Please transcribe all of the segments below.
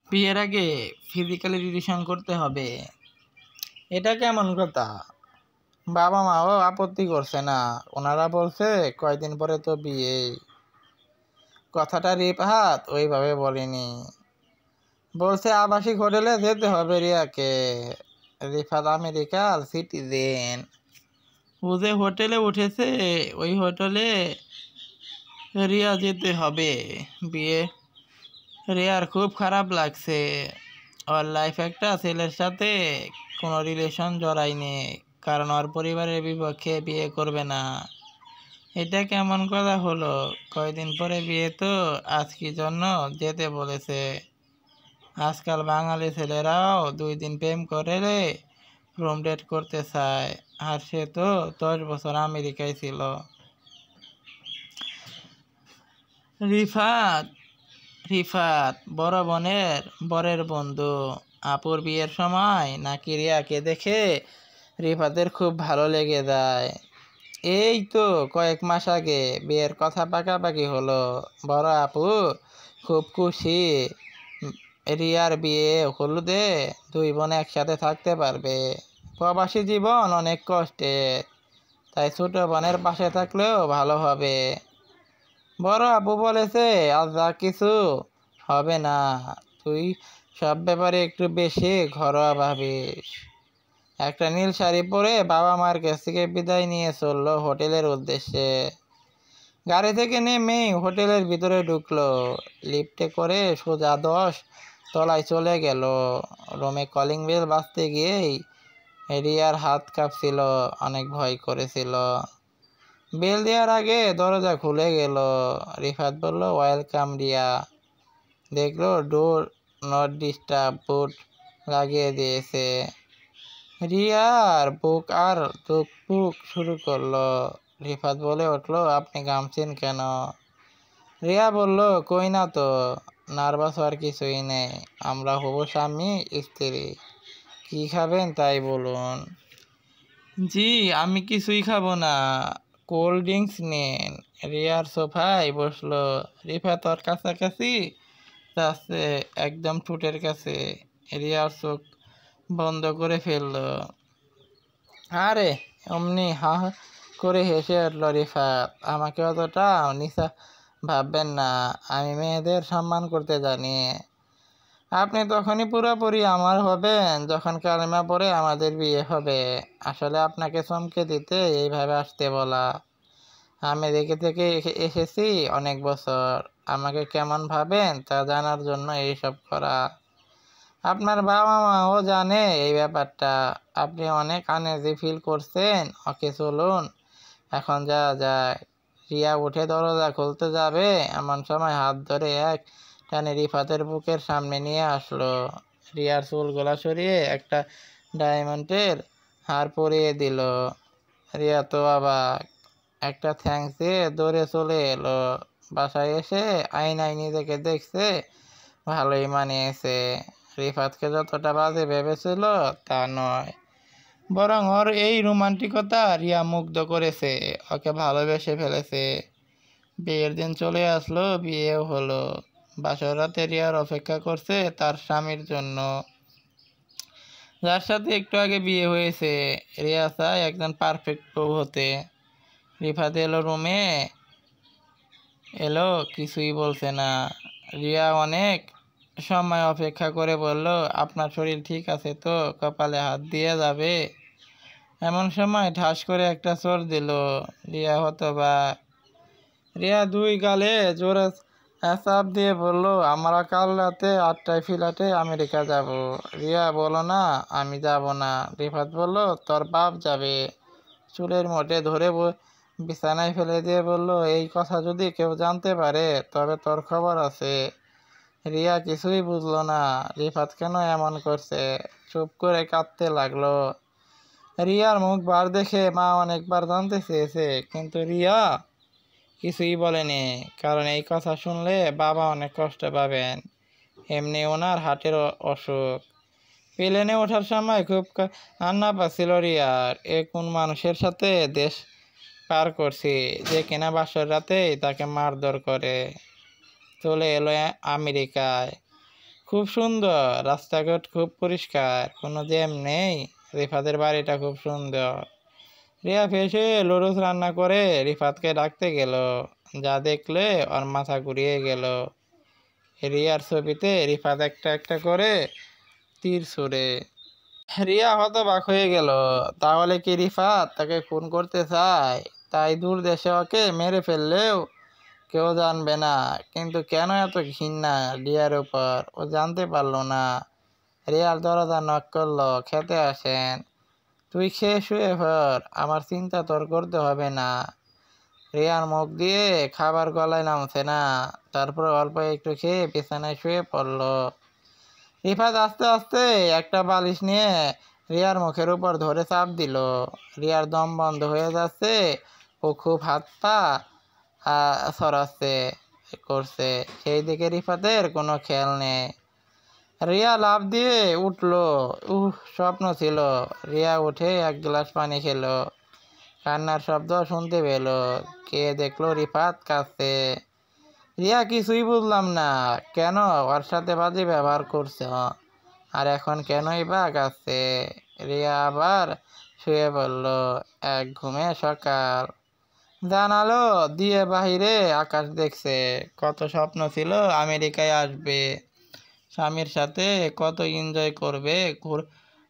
বিয়ের আগে physically relation করতে হবে, এটা কেমন কথা? বাবা মাও আপত্তি করছে না, ওনারা বলছে কয়দিন পরে তো বিয়ে। কথাটা রিফাত ওইভাবে বলেনি, বলছে আবাসিক হোটেলে যেতে হবে রিয়াকে। রিফাত আমেরিকার সিটিজেন, ও যে হোটেলে উঠেছে ওই হোটেলে রিয়া যেতে হবে বিয়ে। রিয়ার খুব খারাপ লাগছে, ওর লাইফ একটা ছেলের সাথে কোনো রিলেশন জড়ায়নি, কারণ ওর পরিবারের বিপক্ষে বিয়ে করবে না। এটা কেমন কথা হলো? কয়দিন পরে বিয়ে তো, আজ কি জন্য যেতে বলেছে? আজকাল বাঙালি ছেলেরাও 2 দিন প্রেম করে রুম ডেট করতে চায়, আর সে তো 10 বছর আমেরিকায় ছিল। রিফাত রিফাত বড় বোনের বরের বন্ধু, আপুর বিয়ের সময় নাকি রিয়াকে দেখে রিফাতের খুব ভালো লেগে যায়। এই তো কয়েক মাস আগে বিয়ের কথা পাকাপাকি হলো, বড় আপু খুব খুশি। রিয়ার বিয়ে হলুদে 2 বোন একসাথে থাকতে পারবে। প্রবাসী জীবন অনেক কষ্টের, তাই ছোট বোনের পাশে থাকলেও ভালো হবে। বড় আপু বলেছে আজ যা কিছু হবে না, তুই সব ব্যাপারে একটু বেশি ঘরোয়া ভাবিস। একটা নীল শাড়ি পরে বাবা মার কাছ থেকে বিদায় নিয়ে চললো হোটেলের উদ্দেশ্যে। গাড়ি থেকে নেমেই হোটেলের ভিতরে ঢুকলো, লিফটে করে সোজা 10 তলায় চলে গেল। রুমে কলিং বেল বাজতে গিয়েই রিয়ার হাত কাঁপছিল, অনেক ভয় করেছিল। বেল দেওয়ার আগে দরজা খুলে গেল। রিফাত বলল ওয়েলকাম রিয়া। দেখলো ডোর নট ডিস্টার্ব বোর্ড লাগিয়ে দিয়েছে। রিয়ার বুক আর ধুকপুক শুরু করলো। রিফাত বলে উঠলো আপনি ঘামছেন কেন? রিয়া বলল কই না তো, নার্ভাস হওয়ার কিছুই নেই, আমরা হবো স্বামী স্ত্রী, কি খাবেন তাই বলুন। জি আমি কিছুই খাবো না, কোল্ড ড্রিঙ্কস নিন। রিয়ার সোফায় বসলো। রিফাত ওর কাছাকাছি যাচ্ছে, একদম ঠোঁটের কাছে। রিয়ার চোখ বন্ধ করে ফেললো। আরে অমনি হা হা করে হেসে উঠল রিফাত, আমাকে অতটা নিচা ভাববেন না, আমি মেয়েদের সম্মান করতে জানি। আপনি তখনই পুরোপুরি আমার হবেন যখন কালিমা পড়ে আমাদের বিয়ে হবে। আসলে আপনাকে চমকে দিতে এইভাবে আসতে বলা। আমেরিকা থেকে এসেছি অনেক বছর, আমাকে কেমন ভাবেন তা জানার জন্য এইসব করা। আপনার বাবা মাও জানে এই ব্যাপারটা, আপনি অনেক আনইজি ফিল করছেন। ওকে চলুন এখন যাওয়া যায়। রিয়া উঠে দরজা খুলতে যাবে এমন সময় হাত ধরে এক টানে রিফাতের বুকের সামনে নিয়ে আসলো। রিয়ার চুলগুলা সরিয়ে একটা ডায়মন্ডের হার পরিয়ে দিল। রিয়া তো অবাক, একটা থ্যাঙ্কস দিয়ে দৌড়ে চলে এলো। বাসায় এসে আয়নায় নিজেকে দেখছে, ভালোই মানিয়েছে। রিফাতকে যতটা বাজে ভেবেছিল তা নয়, বরং ওর এই রোমান্টিকতা রিয়া মুগ্ধ করেছে, ওকে ভালোবেসে ফেলেছে। বিয়ের দিন চলে আসলো, বিয়েও হলো। বাসর রাতে রিয়ার অপেক্ষা করছে তার স্বামীর জন্য, যার সাথে একটু আগে বিয়ে হয়েছে। রিয়া চায় একজন পারফেক্ট বউ হতে। রিফাত এলো রুমে, এলো কিছুই বলছে না। রিয়া অনেক সময় অপেক্ষা করে বলল আপনার শরীর ঠিক আছে তো, কপালে হাত দিয়ে যাবে। এমন সময় ঠাস করে একটা চোর দিল। রিয়া হতবাক। রিয়া 2 গালে জোরে চাপ দিয়ে বলল আমরা কাল রাতে 8টায় ফ্লাইটে আমেরিকা যাব। রিয়া বলল না আমি যাব না। রিফাত বলল তোর বাপ যাবে। চুলের মোটে ধরে বিছানায় ফেলে দিয়ে বলল এই কথা যদি কেউ জানতে পারে তবে তোর খবর আছে। রিয়া কিছুই বুঝলো না, রিফাত কেন এমন করছে। চুপ করে কাঁদতে লাগলো। রিয়ার মুখ বার দেখে মা অনেকবার জানতে চেয়েছে, কিন্তু রিয়া কিছুই বলেনি, কারণ এই কথা শুনলে বাবা অনেক কষ্ট পাবেন। এমনি ওনার হার্টের অসুখ। প্লেনে ওঠার সময় খুব কান্না পাচ্ছিল রিয়ার। এ কোন মানুষের সাথে দেশ পার করছি যে কিনা বাসর রাতেই তাকে মারধর করে চলে এলো আমেরিকায়। খুব সুন্দর, রাস্তাঘাট খুব পরিষ্কার, কোনো জ্যাম নেই। রিফাতের বাড়িটা খুব সুন্দর। রিয়া ফেসে লুডুস রান্না করে রিফাতকে ডাকতে গেল। যা দেখলে ওর মাথা ঘুরিয়ে গেল। রিয়ার ছবিতে রিফাত একটা একটা করে তীর ছুড়ে। রিয়া হতবাক হয়ে গেল। তাহলে কি রিফাত তাকে খুন করতে চায়? তাই দূর দেশে ওকে মেরে ফেললেও কেউ জানবে না। কিন্তু কেন এত ঘৃণা রিয়ার উপর ও জানতে পারলো না। রিয়ার দরজা নক করলো, খেতে আসেন। তুই খেয়ে শুয়ে পর, আমার চিন্তা তোর করতে হবে না। রিয়ার মুখ দিয়ে খাবার গলায় নামছে না। তারপর অল্প একটু খেয়ে বিছানায় শুয়ে পড়লো। রিফাত আস্তে আস্তে একটা বালিশ নিয়ে রিয়ার মুখের উপর ধরে চাপ দিল। রিয়ার দম বন্ধ হয়ে যাচ্ছে। ও খুব হাত পা ছড়াচ্ছে করছে। সেই দিকে রিফাতের কোনো খেয়াল নেই। রিয়া লাফ দিয়ে উঠলো। স্বপ্ন ছিল। রিয়া উঠে এক গ্লাস পানি খেলো। কান্নার শব্দ শুনতে পেল। কে দেখলো রিফাত কাঁদছে। রিয়া কিছুই বুঝলাম না। কেন ওর সাথে বাজে ব্যবহার করছে আর এখন কেনই বা কাঁদছে। রিয়া আবার শুয়ে পড়ল। এক ঘুমে সকাল। জানালো দিয়ে বাহিরে আকাশ দেখছে। কত স্বপ্ন ছিল আমেরিকায় আসবে, স্বামীর সাথে কত এনজয় করবে,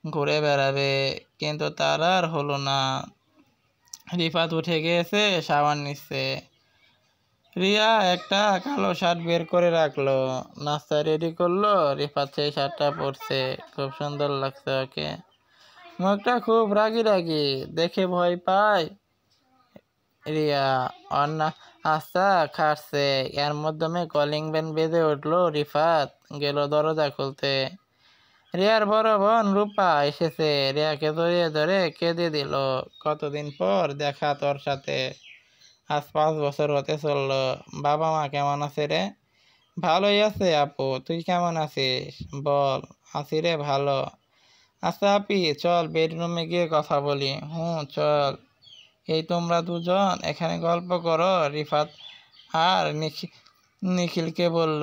ঘুরে বেড়াবে। কিন্তু তার আর হলো না। রিফাত উঠে গিয়েছে, সাবান নিচ্ছে। রিয়া একটা কালো শার্ট বের করে রাখলো। নাস্তা রেডি করলো। রিফাত সেই শার্টটা পরছে। খুব সুন্দর লাগছে ওকে। মুখটা খুব রাগি রাগি, দেখে ভয় পায় রিয়া। অন্না আস্তা খাচ্ছে। এর মাধ্যমে কলিং বেল বেজে উঠলো। রিফাত গেল দরজা খুলতে। রিয়ার বড় বোন রূপা এসেছে। রিয়াকে জড়িয়ে ধরে কেঁদে দিল। কতদিন পর দেখা তোর সাথে। আজ 5 বছর হতে চললো। বাবা মা কেমন আছে রে? ভালোই আছে আপু, তুই কেমন আছিস বল? আছি রে ভালো। আচ্ছা আপি, চল বেডরুমে গিয়ে কথা বলি। চল। এই তোমরা দুজন এখানে গল্প করো। রিফাত আর নিখিলকে বলল।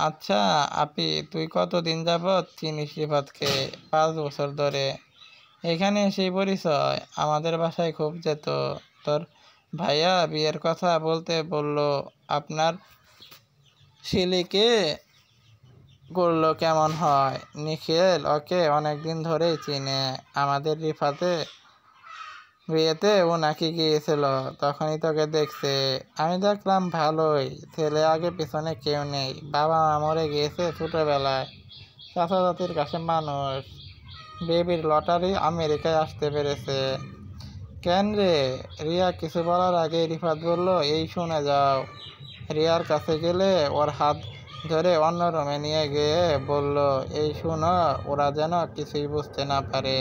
আচ্ছা আপি, তুই কতদিন যাবৎ চিনিস রিফাতকে? 5 বছর ধরে। এখানে সেই পরিচয়। আমাদের বাসায় খুব যেত। তোর ভাইয়া বিয়ের কথা বলতে বলল। আপনার শিলিকে করলো কেমন হয়? নিখিল ওকে অনেকদিন ধরেই চিনে। আমাদের রিফাতে বিয়েতে ও নাকি গিয়েছিল, তখনই তোকে দেখছে। আমি দেখলাম ভালোই ছেলে, আগে পিছনে কেউ নেই। বাবা মা মরে গিয়েছে ছোটবেলায়। চাচা চাচির কাছে মানুষ। বেবির লটারি, আমেরিকায় আসতে পেরেছে। কেন রে? রিয়া কিছু বলার আগে রিফাত বলল, এই শুনে যাও। রিয়ার কাছে গেলে ওর হাত ধরে অন্য রুমে নিয়ে গিয়ে বলল, এই শুনো, ওরা যেন কিছুই বুঝতে না পারে।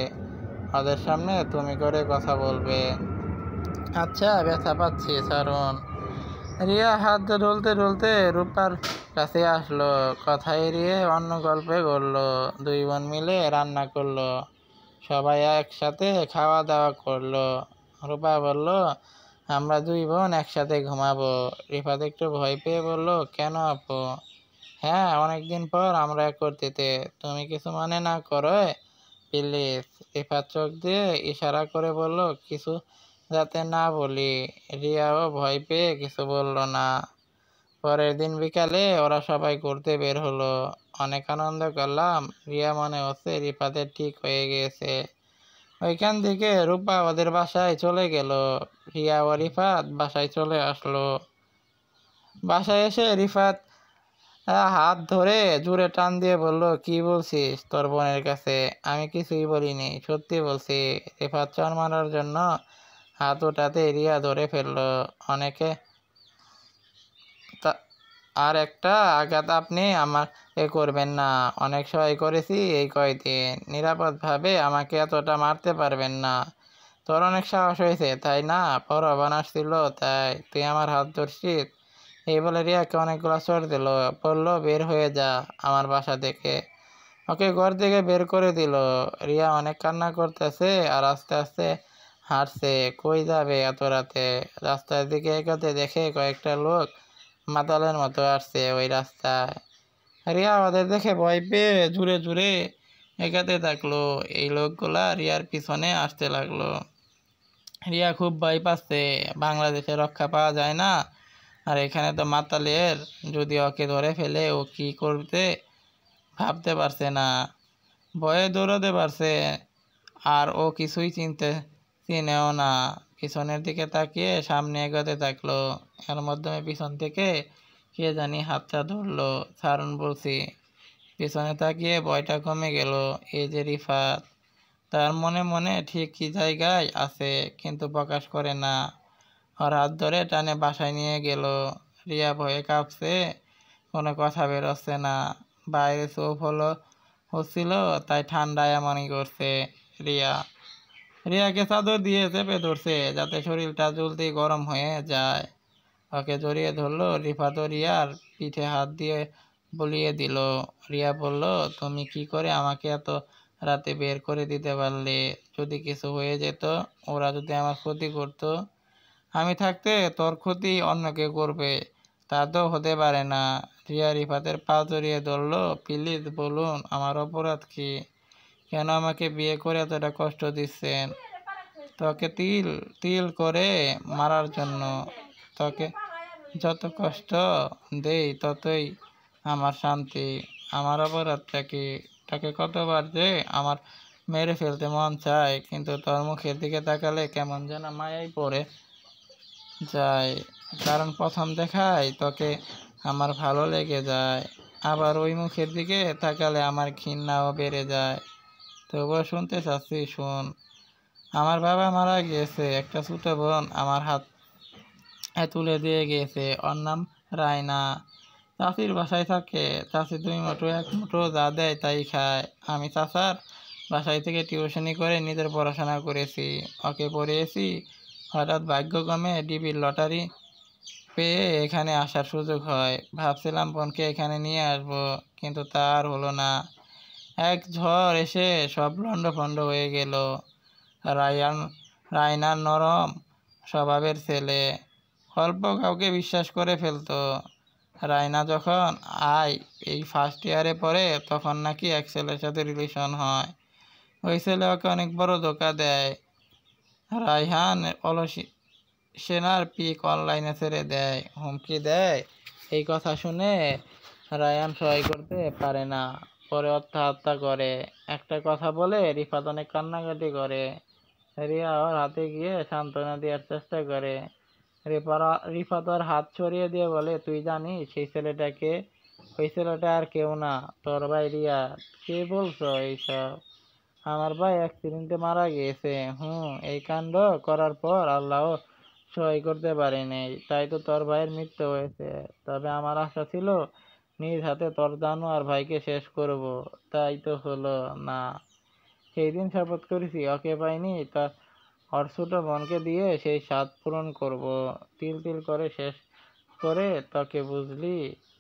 ওদের সামনে তুমি করে কথা বলবে। আচ্ছা, ব্যথা পাচ্ছি ছাড়ুন। রিয়া হাত ডলতে ডলতে রূপার কাছে আসলো। কথা এড়িয়ে অন্য গল্পে করলো। 2 বোন মিলে রান্না করলো। সবাই একসাথে খাওয়া দাওয়া করলো। রূপা বলল, আমরা 2 বোন একসাথে ঘুমাবো। রিফাত একটু ভয় পেয়ে বলল, কেন আপু? হ্যাঁ, অনেকদিন পর আমরা একত্রিতে। তুমি কিছু মনে না করো প্লিজ। রিফাত চোখ দিয়ে ইশারা করে বলল, কিছু যাতে না বলি। রিয়াও ভয় পেয়ে কিছু বলল না। পরের দিন বিকালে ওরা সবাই ঘুরতে বের হলো। অনেক আনন্দ করলাম। রিয়া মনে হচ্ছে রিফাতের ঠিক হয়ে গিয়েছে। ওইখান থেকে রূপা ওদের বাসায় চলে গেল। রিয়া ও রিফাত বাসায় চলে আসলো। বাসায় এসে রিফাত হাত ধরে জোরে টান দিয়ে বলল, কি বলছিস তোর বোনের কাছে? আমি কিছুই বলিনি, সত্যি বলছি। রিফাত চর মারার জন্য হাত ওঠাতে রিয়া ধরে ফেললো। অনেকে আর একটা আঘাত আপনি আমাকে করবেন না। অনেক সহায় করেছি এই কয়দিন। নিরাপদভাবে আমাকে এতটা মারতে পারবেন না। তোর অনেক সাহস হয়েছে তাই না? পরবান আসছিল তাই তুই আমার হাত ধরছিস। এই বলে রিয়াকে অনেকগুলো চড় দিল। বলল, বের হয়ে যা আমার বাসা থেকে। ওকে ঘর থেকে বের করে দিল। রিয়া অনেক কান্না করতেছে আর আস্তে আস্তে হাঁটছে। কই যাবে এত রাতে? রাস্তার দিকে এগোতে দেখে কয়েকটা লোক মাতালের মতো আসছে ওই রাস্তায়। রিয়া ওদের দেখে ভয় পেয়ে জুড়ে জুড়ে এগাতে থাকলো। এই লোকগুলা রিয়ার পিছনে আসতে লাগলো। রিয়া খুব ভয় পাচ্ছে, বাংলাদেশে রক্ষা পাওয়া যায় না, আর এখানে তো মাতালের, যদি ওকে ধরে ফেলে ও কি করতে ভাবতে পারছে না, ভয়ে দৌড়াতে পারছে। আর ও কিছুই চিনেও না। পিছনের দিকে তাকিয়ে সামনে এগোতে থাকলো। এর মাধ্যমে পিছন থেকে কে জানি হাতটা ধরলো। ছাড়ুন বলছি। পিছনে তাকিয়ে ভয়টা কমে গেল। এই যে রিফাত, তার মনে মনে ঠিক কি জায়গায় আছে, কিন্তু প্রকাশ করে না। ওর হাত ধরে টানে বাসায় নিয়ে গেল। রিয়া ভয়ে কাঁপছে, কোনো কথা বেরোচ্ছে না। বাইরে হচ্ছিল, তাই ঠান্ডায় এমনই করছে। রিয়া রিয়াকে চাদর দিয়ে চেপে ধরছে, যাতে শরীরটা জলদি গরম হয়ে যায়। ওকে জড়িয়ে ধরলো। রিফাত রিয়ার পিঠে হাত দিয়ে বলিয়ে দিল। রিয়া বলল, তুমি কি করে আমাকে এত রাতে বের করে দিতে পারলে? যদি কিছু হয়ে যেত, ওরা যদি আমার ক্ষতি করতো, আমি থাকতে তোর ক্ষতি অন্য কেউ করবে, তা তো হতে পারে না। রিয়া রিফাতের পা জড়িয়ে ধরল। প্লিজ বলুন, আমার অপরাধ কি? কেন আমাকে বিয়ে করে এতটা কষ্ট দিচ্ছেন? তোকে তিল তিল করে মারার জন্য। তোকে যত কষ্ট দেই ততই আমার শান্তি। আমার অপরাধটা কি? তাকে কতবার যে আমার মেরে ফেলতে মন চায়, কিন্তু তোর মুখের দিকে তাকালে কেমন যেন মায়াই পড়ে যায়। কারণ প্রথম দেখায় তোকে আমার ভালো লেগে যায়, আবার ওই মুখের দিকে তাকালে আমার ঘৃণাও বেড়ে যায়। তবুও শুনতে চাচ্ছি, শোন। আমার বাবা মারা গিয়েছে, একটা ছোট বোন আমার হাত তুলে দিয়ে গিয়েছে। ওর নাম রায়না। চাচির বাসায় থাকে। চাচি 2 মুঠো 1 মুঠো যা দেয় তাই খায়। আমি চাচার বাসায় থেকে টিউশনি করে নিজের পড়াশোনা করেছি, ওকে পড়িয়েছি। হঠাৎ ভাগ্যক্রমে ডিবির লটারি পেয়ে এখানে আসার সুযোগ হয়। ভাবছিলাম বোনকে এখানে নিয়ে আসবো, কিন্তু তা আর হলো না। এক ঝড় এসে সব লণ্ডভণ্ড হয়ে গেল। রায়ান রায়নার নরম স্বভাবের ছেলে, অল্প কাউকে বিশ্বাস করে ফেলতো। রায়না যখন এই ফার্স্ট ইয়ারে পড়ে, তখন নাকি এক ছেলের সাথে রিলেশন হয়। ওই ছেলে ওকে অনেক বড় ধোঁকা দেয়। রায়হান অলসি সেনার পিক অনলাইনে ছেড়ে দেয়, হুমকি দেয়। এই কথা শুনে রায়ান সহায় করতে পারে না, পরে আত্মহত্যা করে। একটা কথা বলে রিফাত অনেক কান্নাকাটি করে। রিয়া ওর হাতে গিয়ে সান্ত্বনা দেওয়ার চেষ্টা করে। রিফাত ওর হাত ছড়িয়ে দিয়ে বলে, তুই জানিস সেই ছেলেটাকে? ওই ছেলেটা আর কেউ না, তোর ভাই রিয়া। কে বলছো এইসব? আমার ভাই অ্যাক্সিডেন্টে মারা গিয়েছে। এই কাণ্ড করার পর আল্লাহ সহায় করতে পারেনি, তাই তো তোর ভাইয়ের মৃত্যু হয়েছে। তবে আমার আশা ছিল নিজ হাতে তোর জানোয়ার ভাইকে শেষ করব, তাই তো হলো না। সেই দিন শপথ করেছি, ওকে পাইনি তা ওর ছোট বোনকে দিয়ে সেই স্বাদ পূরণ করব। তিল তিল করে শেষ করে তোকে, বুঝলি?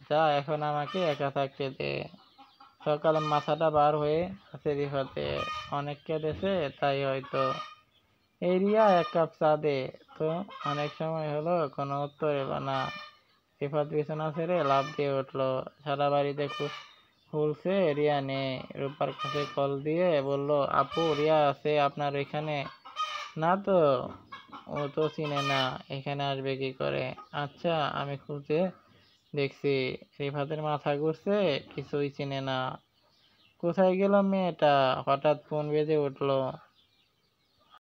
যা, এখন আমাকে একা থাকতে দে। সকালে মাথাটা বার হয়ে আছে রিফাতে, অনেক কেঁদেছে তাই হয়তো। এই রিয়া, 1 কাপ চা দে তো। অনেক সময় হলো, কোনো উত্তর এলো না। রিফাত বিছানা ছেড়ে লাফ দিয়ে উঠলো। সারা বাড়িতে খুলছে, রিয়া নেই। রূপার কাছে কল দিয়ে বলল, আপু, রিয়া আছে আপনার এখানে? না তো, ও তো চিনে না, এখানে আসবে কি করে? আচ্ছা, আমি খুঁজে দেখছি। রিফাতের মাথা ঘুরছে, কিছুই চিনে না। কোথায় গেল মেয়েটা? হঠাৎ ফোন বেজে উঠলো।